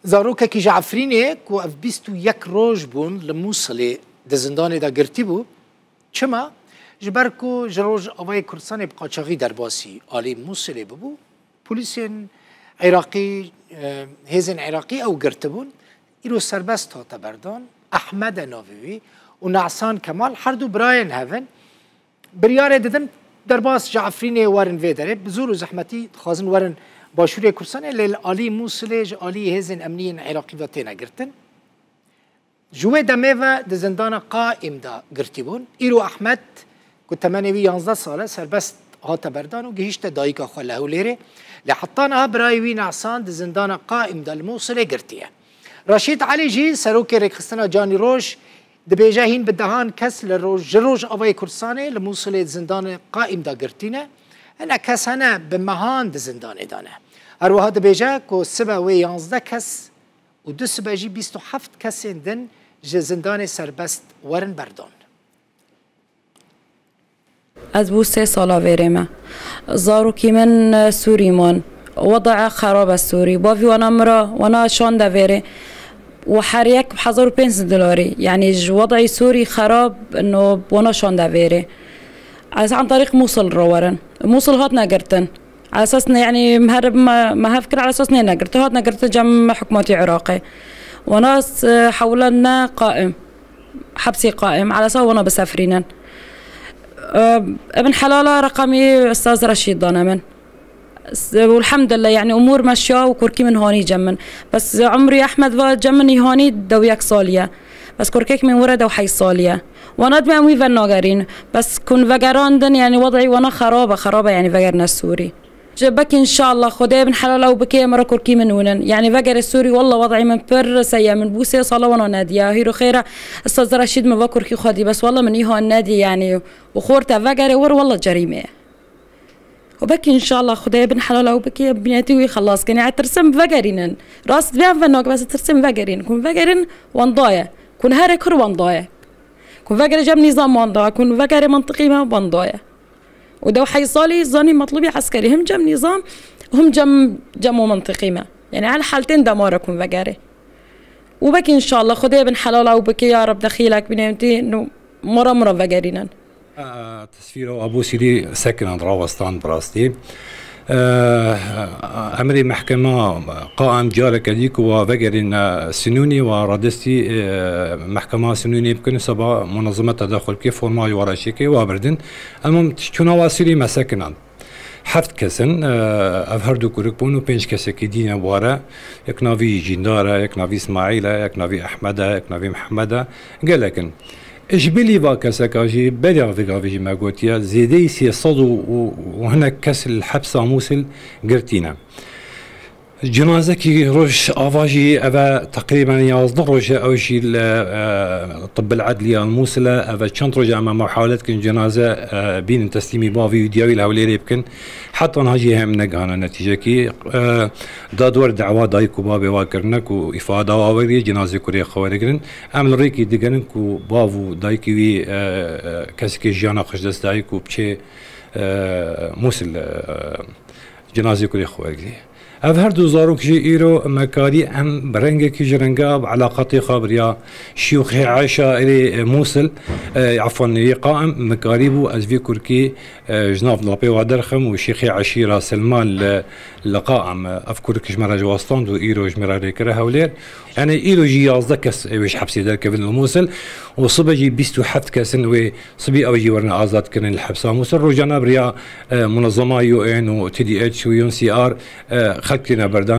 زاروككي جعفرينك و اف 21 روج بون لموصلي دزنداني دا گرتی بو چما جبركو جروج اوای کردستان بقاچاقی درباسی آلی موصلی ببو پولیسین عراقی هزن عراقی او گرتبون ایرو سربست هاتا بردان احمد ناوی و نعسان کمال هر دو براین هفن بریار ددن درباس جعفرینی ورن ویدره بزور و زحمتی خازن ورن باشوری کردستان لیل آلی موصلی آلی هزن امنین عراقی و تینا گرتن جوه دمه و دزندان قائم دا گرتی بون ایرو احمد که 11 ساله سربست هاتا بردان و گهشت دایکا خواه لیره لحطانها برایوی نعسان دزندان قائم دا الموصله گرتیه رشید علی جی سروک رکستنا جانی روش دبیجه هین بدهان کس لروج اوای کردستانه لموصله زندان قائم دا گرتینه انا کس هنه بمهان دزندان دانه اروها دبیجه که 7 و 11 کس و 2 سبجی 27 کس دن زندان سربست ورن بردان از بو 3 سالا ویرمه زاروکی من سوری من وضع خراب السوري بافي وانا مرة وانا شون دافيري وحريك بحضر $5 يعني وضعي سوري خراب انه وانا شون دافيري على عن طريق موصل روارن موصل هات ناقرتن على اساسنا يعني مهرب ما هفكر على اساسنا ناقرت هات ناقرت جم حكومتي عراقي وناس حولنا قائم حبسي قائم على اساس وانا بسافرين ابن حلاله رقمي استاذ رشيد ضنمن والحمد لله يعني امور ماشيه وكركي من هوني جمن بس عمري احمد جمني هوني دوياك صاليه بس كركيك من ورده وحي صاليه وانا دمي امي فناغرين بس كن فقراندن يعني وضعي وانا خرابه يعني فقرنا السوري جبك ان شاء الله خدي ابن حلاله وبكي مره كركي من ونن يعني فقر السوري والله وضعي من بر سيا من بوسي صلاه وانا ناديه هيرو خيره استاذ رشيد ما بكركي خدي بس والله من يهو النادي يعني وخورته فقر ور والله جريمه وبكي ان شاء الله خدي ابن حلاله وبكي بنيتي ويخلص كان يعني ترسم فقرين راس بيان فنوك بس ترسم فقرين كون فقرين وانضايا كون هارك هو وانضايا كون فقر جاب نظام وانضايا كون فقر منطقي ما وانضايا ودو حيصالي زاني مطلوبي عسكري هم جم نظام وهم جم منطقي ما يعني على حالتين دمار كون فقري وبكي ان شاء الله خدي ابن حلاله وبكي يا رب دخيلك بنيتي انه مرة فقرين تصوير أبو سيدي ساكن عند راوستان براستي أمري محكمة قائم جارك هذيك وفجر سنوني وردستي محكمة سنوني يمكن سبا منظمة تدخل كيف فورماي وراشيكي وابردن المهم شنو واسيري مساكن عند حفت كسن أفهردو كوركبون وبنج كسكي دينا بوارا يك نافي جندارة يك نافي إسماعيلة يك نافي أحمدة يك نافي محمدة قال لكن اجبلي باكاسكاجي بلغ فيجي ما قلت يا زيدي سي صدو وهنا كسر الحبس موصل قرتينا جنازة كي روش افاجي افا تقريبا يوزن روش او شي الطب العدلي الموصلة افا شنط رجع مع محاولات كن جنازة بين تسليمي بافي دياوي الهوليري يمكن حتى نهاجي هم نقانا نتيجة كي دادور دعوة دايكو بابي واكرنك وإفادة واوري جنازة كوريا خوارقرن عمل ريكي دقنك وبافو دايكي كسكي جانا خجدس دايكو بشي موصل جنازة كوريا خوارقرن أظهر دوزاروك جي إيرو مكاري أم برنجة كي جرنجاب علاقاتي خابريا شيوخي عائشة إلي موصل عفوا قائم مكاريبو أزفي كوركي جناف نلابي ودرخم وشيخي عشيرة سلمان لقائم أفكر كجمرة جواستان دو إيرو جمرة ريكرة هولير يعني إيرو جي يازدكس ويش حبسي دركة في الموصل وصبا جي بيستو حفت كسن وصبي أو جي ورنا آزاد كرن الحبسة موصل رجعنا بريا منظمة UN و TDH و UNCR خلقنا بردان